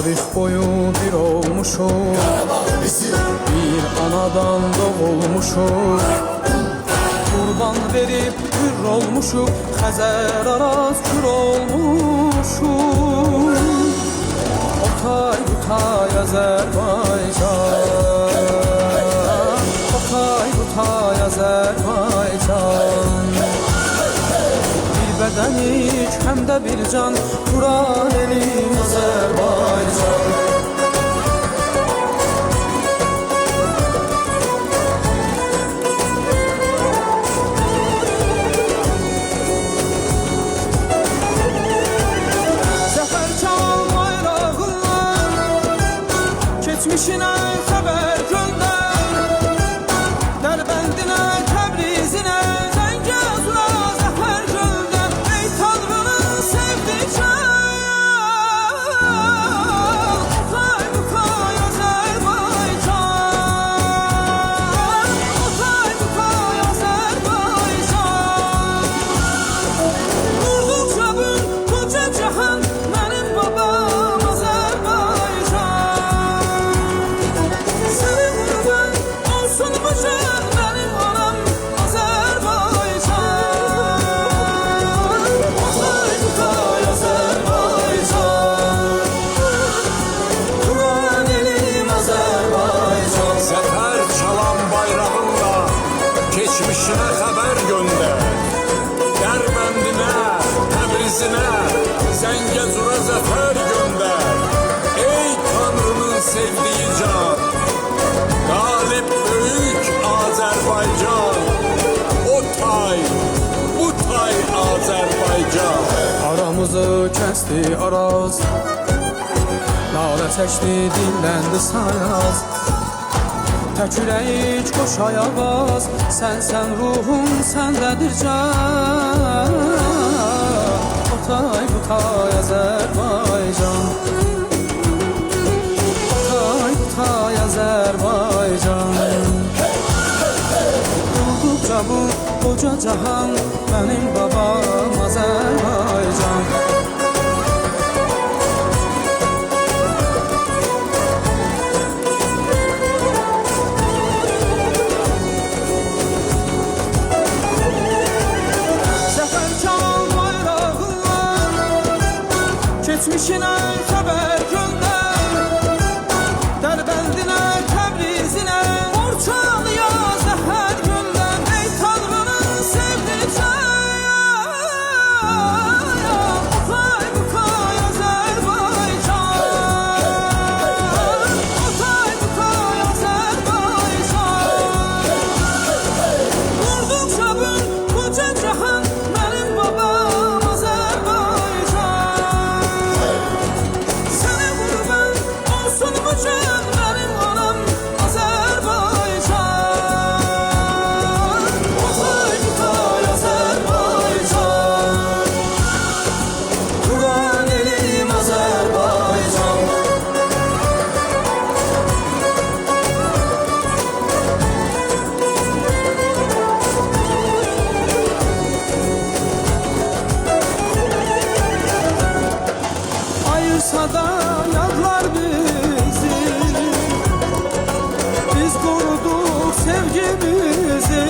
Tarih boyu bir olmuşuz, bir anadan doğulmuşuz. Kurban verip hür olmuşuz, Xəzər araz kür olmuşuz. Otay butay Azərbaycan, Otay butay Azərbaycan. Bir bədən iç, həm də bir can, Quran elim Azərbaycan. Geçmişine haber gönder, Dərbəndinə, Təbrizinə, Zəngəzura, zəfər gönder. Ey Tanrının sevdikən, Otay butay Azərbaycan, Otay butay Azərbaycan. Vurduqca bün koca cahan, mənim babam Azərbaycan. Benim anam Azerbaycan, Otay butay Azerbaycan, Kur'an elim Azerbaycan. Zafer çalan bayrağınla geçmişine haber gönder. Dərbəndinə, Təbrizinə, Zəngəzura zafer gönder. Ey Tanrının sevdiği can, galip büyük Azerbaycan. Otay, butay Azerbaycan. Aramızı kesti araz, nalə çəkdi dilləndi sayaz. Tək ürək qoş ayağaz, sən ruhum səndədir can. Otay butay Azərbaycan, Otay butay Azərbaycan. Olduqca bu koca cahan, mənim babam Azərbaycan. Zəfər çalan bayrağınla geçmişinə xəbər gönder. Dərbəndinə, Təbrizinə, Borçalıya zəhər gönder. Ey Tanrının sevdikən, Otay butay Azərbaycan, Otay butay Azərbaycan. Vurduqca bün koca cahan, mənim babam Azərbaycan. Sənə qurban olsun bu can, mənim anam Azərbaycan. Otay butay Azərbaycan, Kur'an elim Azərbaycan. Ayırsa da yadlar bizi, biz koruduk sevgimizi.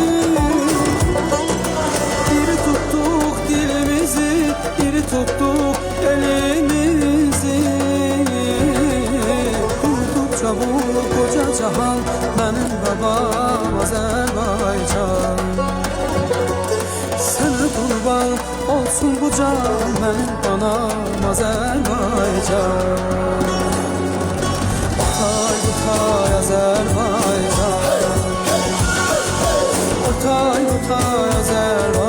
Diri tuttuk dilimizi, diri tuttuk elimizi. Kurdukça bu koca cahan, benim babam Azerbaycan. Sana kurban olsun bu can, benim anam Azerbaycan. Otay butay Azerbaycan, Otay butay Azerbaycan.